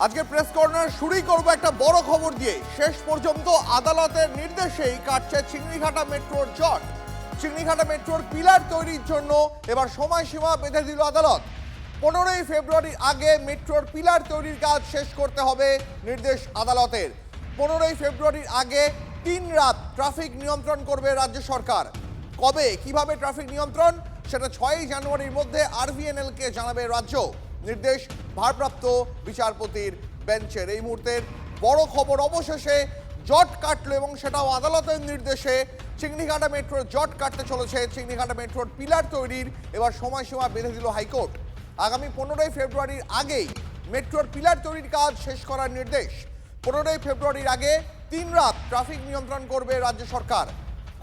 আজকে press corner শুরুই করব একটা বড় খবর দিয়ে। শেষ পর্যন্ত আদালতের নির্দেশেই কাটছে চিংড়িঘাটা মেট্রোর জট। চিংড়িঘাটা মেট্রোর পিলার তৈরির জন্য এবার সময়সীমা বেঁধে দিল আদালত। 15ই ফেব্রুয়ারির আগে মেট্রোর পিলার তৈরির কাজ শেষ করতে হবে নির্দেশ আদালতের। 15ই ফেব্রুয়ারির আগে 3 রাত ট্রাফিক নিয়ন্ত্রণ করবে রাজ্য সরকার। কবে কিভাবে ট্রাফিক নিয়ন্ত্রণ সেটা 6ই জানুয়ারির মধ্যে আরভিএনএল কে জানাবে রাজ্য। নির্দেশ ভারপ্রাপ্ত বিচারপতির বেঞ্চের। এই মুহূর্তের বড় খবর, অবশেষে জট কাটলো এবং সেটাও আদালতের নির্দেশে। চিংড়িঘাটা মেট্রোর জট কাটতে চলেছে। চিংড়িঘাটা মেট্রোর পিলার তৈরির এবার সময়সীমা বেঁধে দিল হাইকোর্ট। আগামী 15ই ফেব্রুয়ারির আগেই মেট্রোর পিলার তৈরির কাজ শেষ করার নির্দেশ। 15ই ফেব্রুয়ারির আগে 3 রাত ট্রাফিক নিয়ন্ত্রণ করবে রাজ্য সরকার।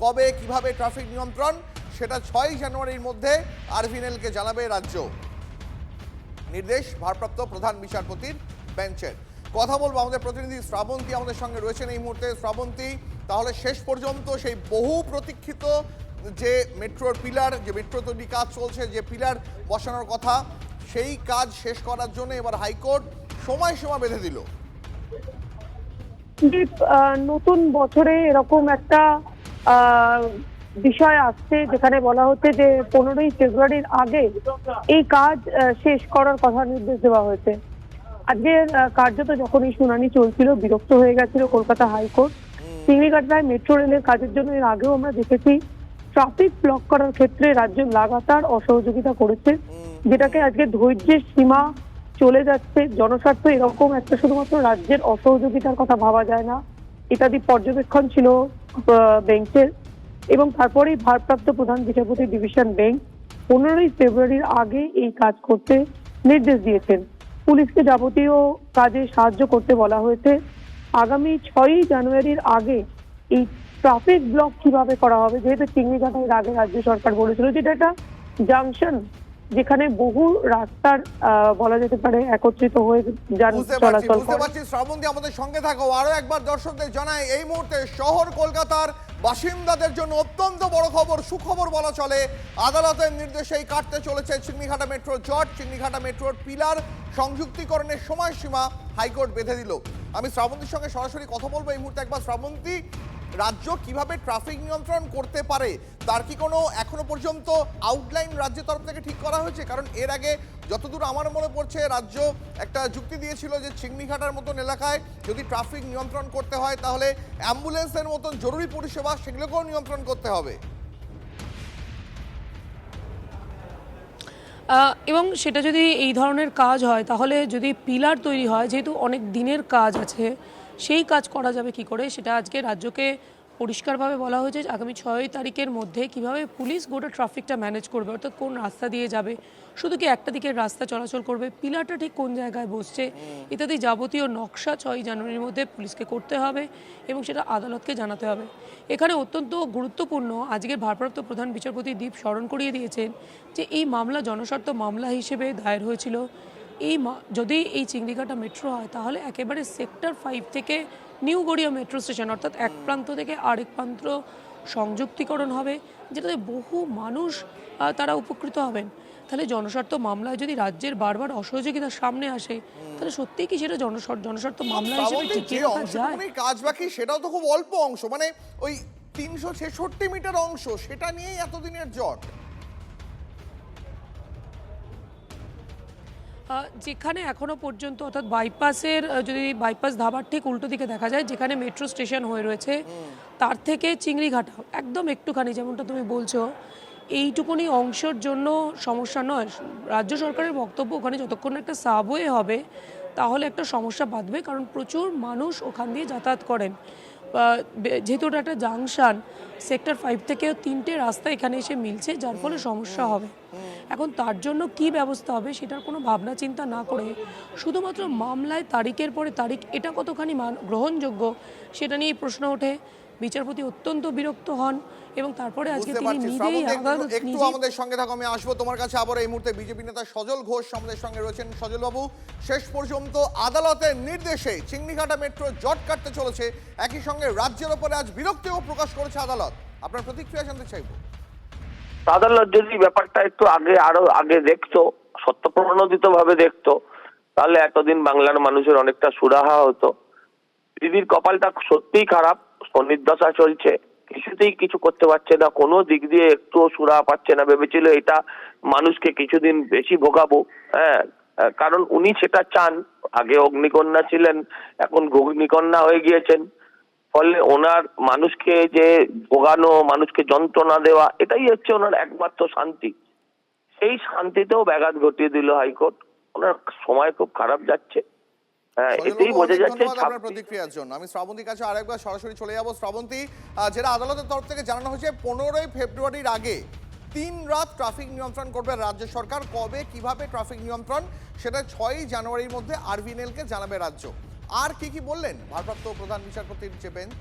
কবে কিভাবে ট্রাফিক নিয়ন্ত্রণ সেটা 6ই জানুয়ারির মধ্যে আরভিএনএলকে জানাবে রাজ্য। নির্দেশ ভারপ্রাপ্ত প্রধান বিচারপতির বেঞ্চের। কথা বলবো, আমাদের প্রতিনিধি শ্রাবন্তী আমাদের সঙ্গে রয়েছেন এই মুহূর্তে। শ্রাবন্তী, তাহলে শেষ পর্যন্ত সেই বহু প্রতীক্ষিত যে মেট্রোর পিলার, যে মেট্রো তৈরি কাজ চলছে, যে পিলার বসানোর কথা, সেই কাজ শেষ করার জন্য এবার হাইকোর্ট সময়সীমা বেঁধে দিল। নতুন বছরে এরকম একটা বিষয় আসছে যেখানে বলা হচ্ছে যে 15ই ফেব্রুয়ারির আগে এই কাজ শেষ করার কথা নির্দেশ দেওয়া হয়েছে। আজকে কার্যত যখন এই শুনানি চলছিল, বিরক্ত হয়ে গেছিল কলকাতা হাইকোর্ট। চিংড়িঘাটায় মেট্রো রেলের কাজের জন্য এর আগেও আমরা দেখেছি ট্রাফিক ব্লক করার ক্ষেত্রে রাজ্য লাগাতার অসহযোগিতা করেছে, যেটাকে আজকে ধৈর্যের সীমা চলে যাচ্ছে। জনস্বার্থ এরকম একটা শুধুমাত্র রাজ্যের অসহযোগিতার কথা ভাবা যায় না, ইত্যাদি পর্যবেক্ষণ ছিল বেঞ্চের। এবং তারপরেই ভারপ্রাপ্ত প্রধান বিচারপতি ডিভিশন বেঞ্চ 15ই ফেব্রুয়ারির আগে এই কাজ করতে নির্দেশ দিয়েছেন। পুলিশকে যাবতীয় কাজে সাহায্য করতে বলা হয়েছে। আগামী 6ই জানুয়ারির আগে এই ট্রাফিক ব্লক কিভাবে করা হবে, যেহেতু চিংড়িঘাটার আগে রাজ্য সরকার বলেছিল যেটা একটা জাংশন, যেখানে বহু রাস্তার বলা যেতে পারে একত্রিত হয়ে যান চলাচল করে। শ্রাবন্তী, আমাদের সঙ্গে থাকো। আরো একবার দর্শকদের জানাই, এই মুহূর্তে শহর কলকাতার বাসিন্দাদের জন্য অত্যন্ত বড় খবর, সুখবর বলা চলে। আদালতের নির্দেশেই কাটতে চলেছে চিংড়িঘাটা মেট্রো জট। চিংড়িঘাটা মেট্রোর পিলার সংযুক্তিকরণের সময়সীমা হাইকোর্ট বেঁধে দিল। আমি শ্রাবন্তীর সঙ্গে সরাসরি কথা বলবো এই মুহূর্তে। একবার শ্রাবন্তী, রাজ্য কিভাবে ট্রাফিক নিয়ন্ত্রণ করতে পারে তার কি কোনো এখনো পর্যন্ত আউটলাইন রাজ্যের তরফ থেকে ঠিক করা হয়েছে? কারণ এর আগে যতদূর আমার মনে পড়ছে, রাজ্য একটা যুক্তি দিয়েছিল যে চিংড়িঘাটার মতন এলাকায় যদি ট্রাফিক নিয়ন্ত্রণ করতে হয় তাহলে অ্যাম্বুলেন্সের মতন জরুরি পরিষেবা সেগুলোকেও নিয়ন্ত্রণ করতে হবে। এবং সেটা যদি এই ধরনের কাজ হয় তাহলে যদি পিলার তৈরি হয়, যেহেতু অনেক দিনের কাজ আছে, সেই কাজ করা যাবে কি করে সেটা আজকে রাজ্যকে পরিষ্কারভাবে বলা হয়েছে। আগামী 6 তারিখের মধ্যে কিভাবে পুলিশ গোটা ট্রাফিকটা ম্যানেজ করবে, অর্থাৎ কোন রাস্তা দিয়ে যাবে, শুধু কি একটা দিকের রাস্তা চলাচল করবে, পিলারটা ঠিক কোন জায়গায় বসছে, ইত্যাদি যাবতীয় নকশা 6ই জানুয়ারির মধ্যে পুলিশকে করতে হবে এবং সেটা আদালতকে জানাতে হবে। এখানে অত্যন্ত গুরুত্বপূর্ণ, আজকের ভারপ্রাপ্ত প্রধান বিচারপতি দীপ স্মরণ করিয়ে দিয়েছেন যে এই মামলা জনস্বার্থ মামলা হিসেবে দায়ের হয়েছিল। যদি এই চিংড়িঘাটা মেট্রো হয় তাহলে একেবারে সেক্টর 5 থেকে নিউ গড়িয়া মেট্রো স্টেশন, অর্থাৎ এক প্রান্ত থেকে আরেক প্রান্ত সংযুক্তিকরণ হবে, যেটাতে বহু মানুষ তারা উপকৃত হবেন। তাহলে জনস্বার্থ মামলায় যদি রাজ্যের বারবার অসহযোগিতার সামনে আসে তাহলে সত্যিই কি সেটা জনস্বার্থ মামলা হিসেবে টিকিয়ে রাখা যায়? কাজ বাকি সেটাও তো খুব অল্প অংশ, মানে ওই 366 মিটার অংশ, সেটা নিয়েই এতদিনের জট। যেখানে এখনো পর্যন্ত, অর্থাৎ বাইপাসের, যদি বাইপাস ধাবার ঠিক উল্টো দিকে দেখা যায় যেখানে মেট্রো স্টেশন হয়ে রয়েছে, তার থেকে চিংড়িঘাটা একদম একটুখানি, যেমনটা তুমি বলছো, এইটুকুনি অংশের জন্য সমস্যা নয়। রাজ্য সরকারের বক্তব্য ওখানে যতক্ষণ একটা সাবওয়ে হবে তাহলে একটা সমস্যা বাঁধবে, কারণ প্রচুর মানুষ ওখান দিয়ে যাতায়াত করেন। যেহেতু ওটা একটা জাংশন, সেক্টর 5 থেকেও 3টে রাস্তা এখানে এসে মিলছে, যার ফলে সমস্যা হবে। এখন তার জন্য কি ব্যবস্থা হবে সেটার কোনো ভাবনা চিন্তা না করে শুধুমাত্র মামলায় তারিখের পরে তারিখ, এটা কতখানি গ্রহণযোগ্য সেটা নিয়ে প্রশ্ন ওঠে। বিচারপতি অত্যন্ত বিরক্ত হন এবং তারপরে আজকে তিনি নিজেই একটু আমাদের সঙ্গে থাকো, আমি আসবো তোমার কাছে আবার। এই মুহূর্তে বিজেপি নেতা সজল ঘোষ আমাদের সঙ্গে রয়েছেন। সজল বাবু, শেষ পর্যন্ত আদালতের নির্দেশে চিংড়িঘাটা মেট্রো জট কাটতে চলেছে, একই সঙ্গে রাজ্যের উপরে আজ বিরক্তিও প্রকাশ করেছে আদালত। আপনার প্রতিক্রিয়া জানতে চাইবো। আদালত যদি ব্যাপারটা একটু আরো আগে দেখতো, সত্য প্রণোদিত ভাবে দেখতো, তাহলে এতদিন বাংলার মানুষের অনেকটা সুরাহা হতো। দিদির কপালটা সত্যিই খারাপ, শনির দশা চলছে, কিছুতেই কিছু করতে পারছে না, কোনো দিক দিয়ে একটুও সুরাহা পাচ্ছে না। ভেবেছিল এটা মানুষকে কিছুদিন বেশি ভোগাবো, হ্যাঁ, কারণ উনি সেটা চান। আগে অগ্নিকন্যা ছিলেন, এখন ঘূর্ণিকন্যা হয়ে গিয়েছেন। ফলে ওনার মানুষকে যে ভোগানো, মানুষকে যন্ত্রণা দেওয়া, এটাই হচ্ছে ওনার একমাত্র শান্তি। সেই শান্তিতেও ব্যাঘাত ঘটিয়ে দিল হাইকোর্ট। ওনার সময় খুব খারাপ যাচ্ছে। হ্যাঁ, এটাই সজলবাবু, বোঝা অনেক যাচ্ছে। ধন্যবাদ আপনার প্রতিক্রিয়ার জন্য। আমি শ্রাবন্তীর কাছে আরেকবার সরাসরি চলে যাব। শ্রাবন্তী, যেটা আদালতের তরফ থেকে জানানো হয়েছে 15ই ফেব্রুয়ারির আগে 3 রাত ট্রাফিক নিয়ন্ত্রণ করবে রাজ্য সরকার। কবে কিভাবে ট্রাফিক নিয়ন্ত্রণ সেটা 6ই জানুয়ারির মধ্যে আরভিএনএলকে জানাবে রাজ্য। আর কি কি বললেন ভারপ্রাপ্ত প্রধান বিচারপতির যে বেঞ্চ?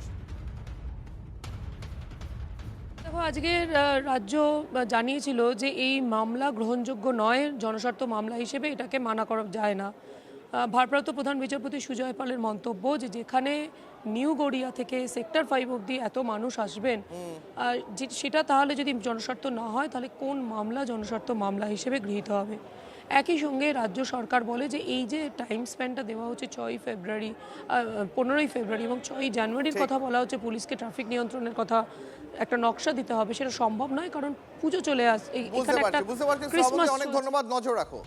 দেখো, আজকের রাজ্য জানিয়েছিল যে এই মামলা গ্রহণযোগ্য নয়, জনস্বার্থ মামলা হিসেবে এটাকে মানা করা যায় না। ভারপ্রাপ্ত প্রধান বিচারপতি সুজয় পালের মন্তব্য যে যেখানে নিউ গড়িয়া থেকে সেক্টর 5 অবধি এত মানুষ আসবেন, সেটা তাহলে যদি জনস্বার্থ না হয় তাহলে কোন মামলা জনস্বার্থ মামলা হিসেবে গৃহীত হবে। একই সঙ্গে রাজ্য সরকার বলে যে এই যে টাইম স্প্যানটা দেওয়া হচ্ছে 6ই ফেব্রুয়ারি, 15ই ফেব্রুয়ারি এবং 6ই জানুয়ারির কথা বলা হচ্ছে, পুলিশকে ট্রাফিক নিয়ন্ত্রণের কথা একটা নকশা দিতে হবে, সেটা সম্ভব নয় কারণ পুজো চলে আসছে, এখানে একটা বুঝতে পারছি। ক্রিসমাস শ্রাবন্তী, অনেক ধন্যবাদ। নজর রাখো।